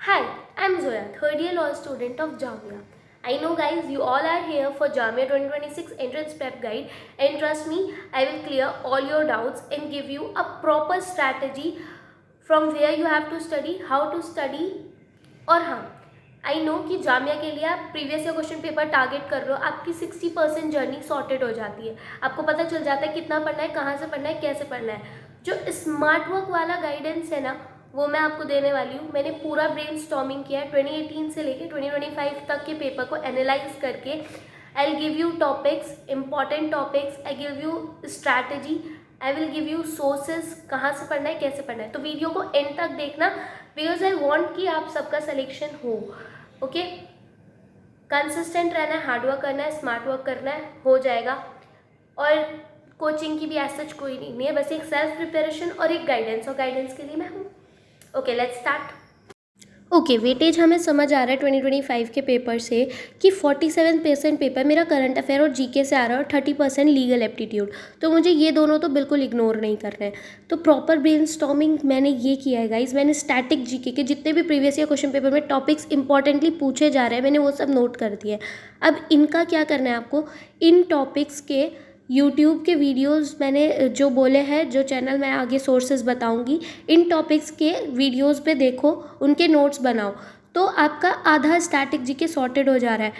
Hi, I'm Zoya, third year law student of Jamia. I know guys, you all are here for Jamia 2026 entrance prep guide, and trust me, I will clear all your doubts and give you a proper strategy from where you have to study, how to study. और हाँ, I know कि जामिया के लिए आप previous year question paper target कर रहे हो, आपकी 60% जर्नी सॉर्टेड हो जाती है, आपको पता चल जाता है कितना पढ़ना है, कहाँ से पढ़ना है, कैसे पढ़ना है। जो स्मार्ट वर्क वाला गाइडेंस है ना, वो मैं आपको देने वाली हूँ। मैंने पूरा ब्रेन स्टॉर्मिंग किया है 2018 से लेके 2025 तक के पेपर को एनालाइज करके। I will give you topics, important topics, I give you strategy, I will give you sources, कहाँ से पढ़ना है, कैसे पढ़ना है। तो वीडियो को एंड तक देखना, बिकॉज आई वॉन्ट कि आप सबका सिलेक्शन हो। ओके, कंसिस्टेंट रहना है, हार्डवर्क करना है, स्मार्ट वर्क करना है, हो जाएगा। और कोचिंग की भी एज सच कोई नहीं है, बस एक सेल्फ प्रिपरेशन और एक गाइडेंस, और गाइडेंस के लिए मैं हूँ। Okay, let's start. Okay, weightage हमें समझ आ रहा है 2025 के पेपर से कि 47% पेपर मेरा करंट अफेयर और जीके से आ रहा है और 30% लीगल एप्टीट्यूड। तो मुझे ये दोनों तो बिल्कुल इग्नोर नहीं करना है। तो प्रॉपर ब्रेनस्टॉर्मिंग मैंने ये किया है गाइज। मैंने स्टैटिक जीके के जितने भी प्रीवियस ईयर क्वेश्चन पेपर में टॉपिक्स इंपॉर्टेंटली पूछे जा रहे हैं, मैंने वो सब नोट कर दिए। अब इनका क्या करना है आपको, इन टॉपिक्स के यूट्यूब के वीडियोस मैंने जो बोले हैं, जो चैनल मैं आगे सोर्सेज बताऊंगी, इन टॉपिक्स के वीडियोस पे देखो, उनके नोट्स बनाओ, तो आपका आधा स्टैटिक जीके सॉर्टेड हो जा रहा है।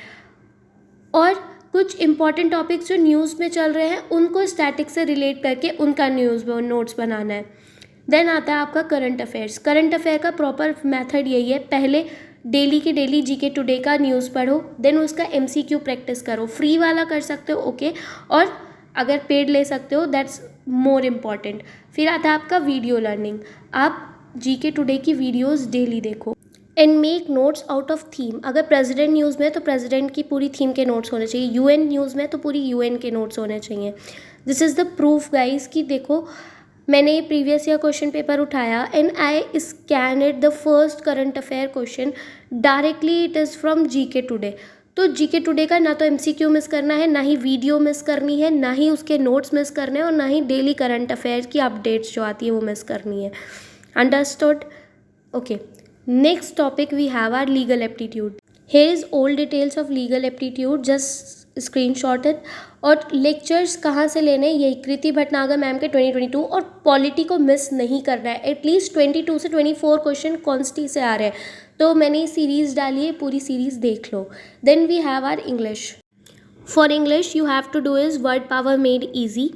और कुछ इंपॉर्टेंट टॉपिक्स जो न्यूज़ में चल रहे हैं उनको स्टैटिक से रिलेट करके उनका न्यूज़ नोट्स बनाना है। देन आता है आपका करंट अफेयर्स। करंट अफेयर का प्रॉपर मेथड यही है, पहले डेली के डेली जीके टुडे का न्यूज़ पढ़ो, देन उसका एमसीक्यू प्रैक्टिस करो। फ्री वाला कर सकते हो ओके, और अगर पेड ले सकते हो दैट्स मोर इम्पॉर्टेंट। फिर आता है आपका वीडियो लर्निंग। आप जीके टुडे की वीडियोस डेली देखो and make notes out of theme. अगर प्रेसिडेंट न्यूज़ में तो प्रेसिडेंट की पूरी थीम के नोट्स होने चाहिए, यूएन न्यूज़ में तो पूरी यूएन के नोट्स होने चाहिए। This is the proof guys कि देखो, मैंने ये प्रीवियस ईयर क्वेश्चन पेपर उठाया and I scan it the first current affair question directly, it is from GK today. तो जीके टुडे का ना तो एमसीक्यू मिस करना है, ना ही वीडियो मिस करनी है, ना ही उसके नोट्स मिस करने हैं, और ना ही डेली करंट अफेयर की अपडेट्स जो आती है वो मिस करनी है। Understood? Okay, next topic we have our legal aptitude. Here is all details of legal aptitude, just screenshot it. और लेक्चर्स कहाँ से लेने, यही कृति भटनागर मैम के 2022, और पॉलिटी को मिस नहीं करना है। एटलीस्ट 22 से 24 क्वेश्चन कॉन्स्टी से आ रहे हैं, तो मैंने सीरीज़ डाली है, पूरी सीरीज़ देख लो। Then we have are English. For English you have to do is word power made easy,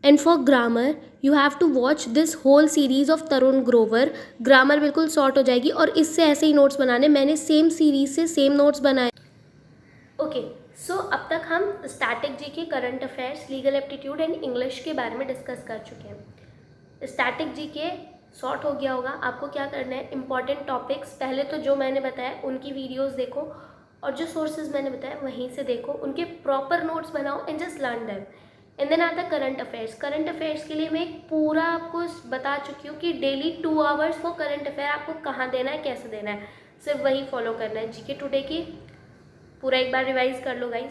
and for grammar you have to watch this whole series of Tarun Grover. Grammar बिल्कुल सॉर्ट हो जाएगी, और इससे ऐसे ही नोट्स बनाने, मैंने सेम सीरीज से सेम नोट्स बनाए। ओके, सो अब तक हम static GK, current affairs, legal aptitude and English के बारे में डिस्कस कर चुके हैं। स्टैटिक जीके सॉर्ट हो गया होगा। आपको क्या करना है, इंपॉर्टेंट टॉपिक्स पहले तो जो मैंने बताया उनकी वीडियोज़ देखो, और जो सोर्सेज मैंने बताया वहीं से देखो, उनके प्रॉपर नोट्स बनाओ and just learn them. And then आता है करंट अफेयर्स। करंट अफेयर्स के लिए मैं एक पूरा आपको बता चुकी हूँ कि daily 2 hours for current affair आपको कहाँ देना है, कैसे देना है, सिर्फ वही फॉलो करना है। जीके टुडे की पूरा एक बार रिवाइज कर लो गाइज।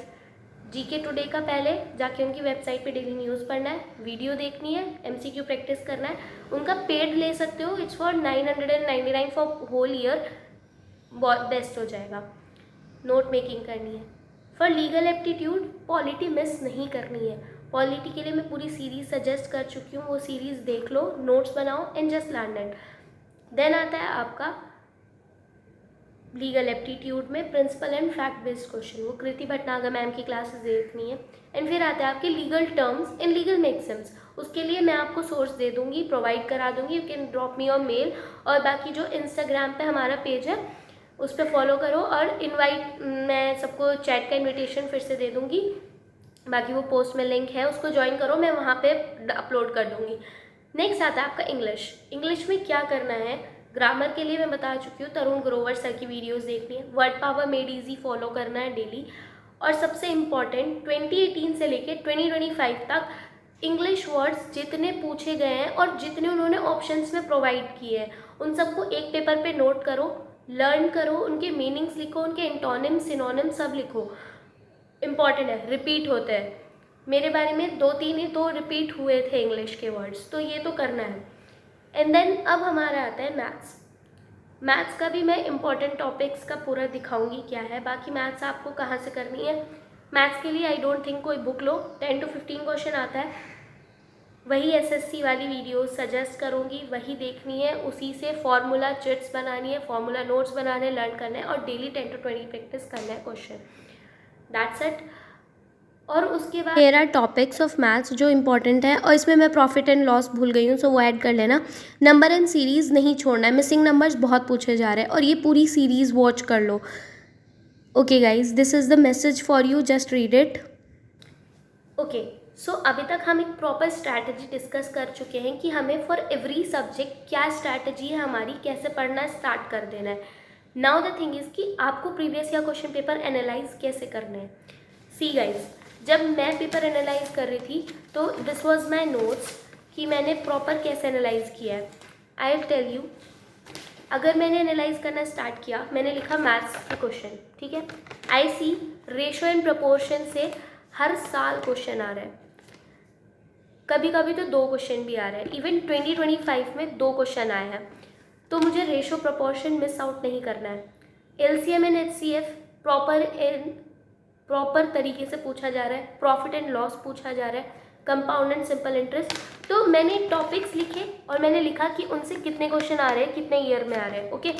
जीके टुडे का पहले जाके उनकी वेबसाइट पे डेली न्यूज़ पढ़ना है, वीडियो देखनी है, एमसीक्यू प्रैक्टिस करना है। उनका पेड ले सकते हो, it's for 999 for whole year, बहुत बेस्ट हो जाएगा। नोट मेकिंग करनी है। For legal aptitude polity miss नहीं करनी है। पॉलिटी के लिए मैं पूरी सीरीज सजेस्ट कर चुकी हूँ, वो सीरीज देख लो, नोट्स बनाओ and just learn it. Then आता है आपका लीगल एप्टीट्यूड में principle and fact based question, वो कृति भटनागर मैम की क्लासेस देखनी है। एंड फिर आता है आपके legal terms and legal maxims. उसके लिए मैं आपको सोर्स दे दूंगी, प्रोवाइड करा दूंगी, you can drop me your mail. और बाकी जो इंस्टाग्राम पे हमारा पेज है उस पर फॉलो करो, और इनवाइट, मैं सबको चैट का इन्विटेशन फिर से दे दूंगी, बाकी वो पोस्ट में लिंक है, उसको ज्वाइन करो, मैं वहाँ पे अपलोड कर दूंगी। नेक्स्ट आता है आपका इंग्लिश। इंग्लिश में क्या करना है, ग्रामर के लिए मैं बता चुकी हूँ, तरुण ग्रोवर सर की वीडियोस देखनी है, word power made easy follow करना है डेली। और सबसे इम्पॉर्टेंट 2018 से लेके 2025 तक इंग्लिश वर्ड्स जितने पूछे गए हैं और जितने उन्होंने ऑप्शंस में प्रोवाइड किए हैं उन सबको एक पेपर पे नोट करो, लर्न करो, उनके मीनिंग्स लिखो, उनके एंटोनिम सिनोनिम सब लिखो। इम्पॉर्टेंट है, रिपीट होते हैं। मेरे बारे में 2-3 ही तो रिपीट हुए थे इंग्लिश के वर्ड्स, तो ये तो करना है। एंड देन अब हमारा आता है मैथ्स। मैथ्स का भी मैं इंपॉर्टेंट टॉपिक्स का पूरा दिखाऊंगी क्या है। बाकी मैथ्स आपको कहाँ से करनी है, मैथ्स के लिए आई डोंट थिंक कोई बुक लो, 10 to 15 क्वेश्चन आता है, वही एसएससी वाली वीडियो सजेस्ट करूँगी, वही देखनी है, उसी से फॉर्मूला चिट्स बनानी है, फॉर्मूला नोट्स बनाने, लर्न करना है और डेली 10 to 20 प्रैक्टिस करना है क्वेश्चन, दैट्स इट। और उसके बाद there are topics of maths जो इंपॉर्टेंट है, और इसमें मैं प्रॉफिट एंड लॉस भूल गई हूँ, सो वो ऐड कर लेना। नंबर एंड सीरीज़ नहीं छोड़ना है, मिसिंग नंबर्स बहुत पूछे जा रहे हैं, और ये पूरी सीरीज़ वॉच कर लो। Okay guys, this is the message for you, just read it. Okay, so अभी तक हम एक प्रॉपर स्ट्रैटेजी डिस्कस कर चुके हैं कि हमें फॉर एवरी सब्जेक्ट क्या स्ट्रैटेजी है हमारी, कैसे पढ़ना स्टार्ट कर देना है। नाउ द थिंग इज़ कि आपको previous year question paper analyse कैसे करना है। सी गाइज, जब मैं पेपर एनालाइज कर रही थी तो दिस वाज माय नोट्स कि मैंने प्रॉपर कैसे एनालाइज किया है। आई विल टेल यू, अगर मैंने एनालाइज करना स्टार्ट किया, मैंने लिखा मैथ्स के क्वेश्चन, ठीक है, आई सी रेशो एंड प्रपोर्शन से हर साल क्वेश्चन आ रहा है, कभी कभी तो 2 क्वेश्चन भी आ रहे हैं, इवन 2025 में 2 क्वेश्चन आए हैं, तो मुझे रेशो प्रपोर्शन मिस आउट नहीं करना है। एलसीएम एंड एचसीएफ प्रॉपर तरीके से पूछा जा रहा है, प्रॉफिट एंड लॉस पूछा जा रहा है, कंपाउंड एंड सिंपल इंटरेस्ट। तो मैंने टॉपिक्स लिखे और मैंने लिखा कि उनसे कितने क्वेश्चन आ रहे हैं, कितने ईयर में आ रहे हैं, ओके,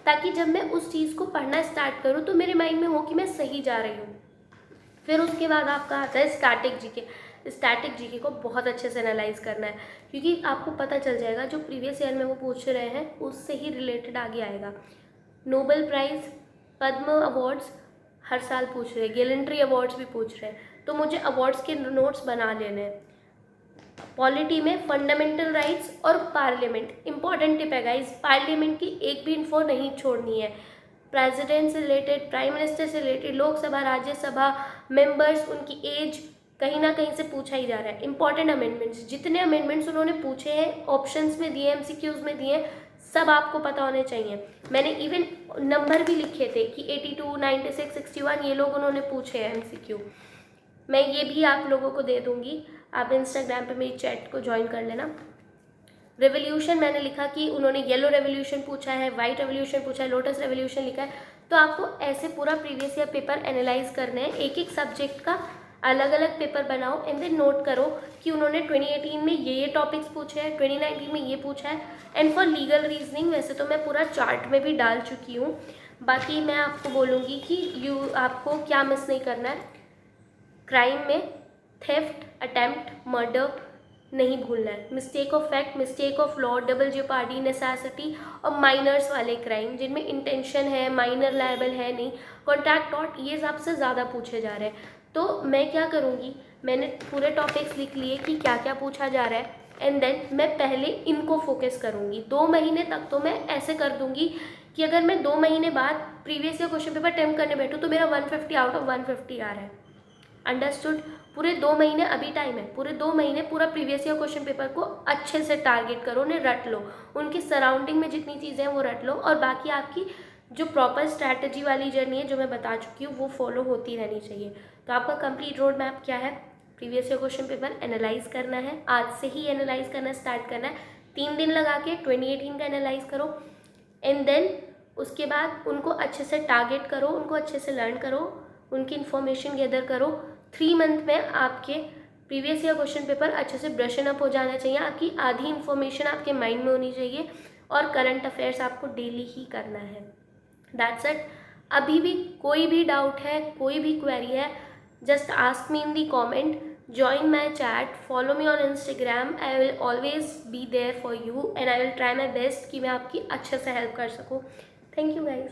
ताकि जब मैं उस चीज़ को पढ़ना स्टार्ट करूँ तो मेरे माइंड में हो कि मैं सही जा रही हूँ। फिर उसके बाद आपका आता है स्टैटिक जीके। स्टैटिक जीके को बहुत अच्छे से एनालाइज करना है, क्योंकि आपको पता चल जाएगा जो प्रीवियस ईयर में वो पूछ रहे हैं उससे ही रिलेटेड आगे आएगा। नोबेल प्राइज़, पद्म अवार्ड्स हर साल पूछ रहे हैं, गैलेंट्री अवार्ड्स भी पूछ रहे हैं, तो मुझे अवार्ड्स के नोट्स बना लेने हैं। पॉलिटी में फंडामेंटल राइट्स और पार्लियामेंट इंपॉर्टेंट टिप है गाइज, पार्लियामेंट की एक भी इन्फो नहीं छोड़नी है। प्रेसिडेंट से रिलेटेड, प्राइम मिनिस्टर से रिलेटेड, लोकसभा राज्यसभा मेंबर्स, उनकी एज कहीं ना कहीं से पूछा ही जा रहा है। इंपॉर्टेंट अमेंडमेंट्स, जितने अमेंडमेंट्स उन्होंने पूछे हैं, ऑप्शंस में दिए, एमसीक्यूज में दिए, सब आपको पता होने चाहिए। मैंने इवन नंबर भी लिखे थे कि 82, 96, 61 ये लोग उन्होंने पूछे हैं एमसीक्यू। मैं ये भी आप लोगों को दे दूंगी, आप इंस्टाग्राम पे मेरी चैट को ज्वाइन कर लेना। रेवोल्यूशन मैंने लिखा कि उन्होंने येलो रेवोल्यूशन पूछा है, वाइट रेवोल्यूशन पूछा है, लोटस रेवोल्यूशन लिखा है। तो आपको ऐसे पूरा प्रीवियस ईयर पेपर एनालाइज करना है, एक एक सब्जेक्ट का अलग अलग पेपर बनाओ एंड देन नोट करो कि उन्होंने 2018 में ये टॉपिक्स पूछे हैं, 2019 में ये पूछा है। एंड फॉर लीगल रीजनिंग वैसे तो मैं पूरा चार्ट में भी डाल चुकी हूँ, बाकी मैं आपको बोलूँगी कि आपको क्या मिस नहीं करना है। क्राइम में थेफ्ट, अटेम्प्ट, मर्डर नहीं भूलना है, mistake of fact, mistake of law, double jeopardy, necessity और माइनर्स वाले क्राइम जिनमें इंटेंशन है, माइनर लायबल है नहीं, कॉन्ट्रैक्ट टॉट, ये सबसे ज़्यादा पूछे जा रहे हैं। तो मैं क्या करूँगी, मैंने पूरे टॉपिक्स लिख लिए कि क्या क्या पूछा जा रहा है एंड देन मैं पहले इनको फोकस करूँगी। 2 महीने तक तो मैं ऐसे कर दूँगी कि अगर मैं 2 महीने बाद previous year question paper attempt करने बैठूँ तो मेरा 150 आउट ऑफ 150 आ रहा है। अंडरस्टूड? पूरे 2 महीने अभी टाइम है, पूरे 2 महीने पूरा प्रीवियस ईयर क्वेश्चन पेपर को अच्छे से टारगेट करो, उन्हें रट लो, उनकी सराउंडिंग में जितनी चीज़ें हैं वो रट लो, और बाकी आपकी जो प्रॉपर स्ट्रैटेजी वाली जर्नी है जो मैं बता चुकी हूँ वो फॉलो होती रहनी चाहिए। तो आपका कंप्लीट रोड मैप क्या है, previous year question paper analyse करना है, आज से ही एनालाइज करना स्टार्ट करना है, 3 दिन लगा के 2018 का एनालाइज करो एंड देन उसके बाद उनको अच्छे से टारगेट करो, उनको अच्छे से लर्न करो, उनकी इन्फॉर्मेशन गैदर करो। 3 मंथ में आपके प्रीवियस ईयर क्वेश्चन पेपर अच्छे से ब्रशन अप हो जाना चाहिए, आपकी आधी इन्फॉर्मेशन आपके माइंड में होनी चाहिए, और करंट अफेयर्स आपको डेली ही करना है। That's it. अभी भी कोई भी डाउट है, कोई भी क्वेरी है, just ask me in the comment, join my chat, follow me on Instagram, I will always be there for you and I will try my best कि मैं आपकी अच्छे से हेल्प कर सकूँ। Thank you guys.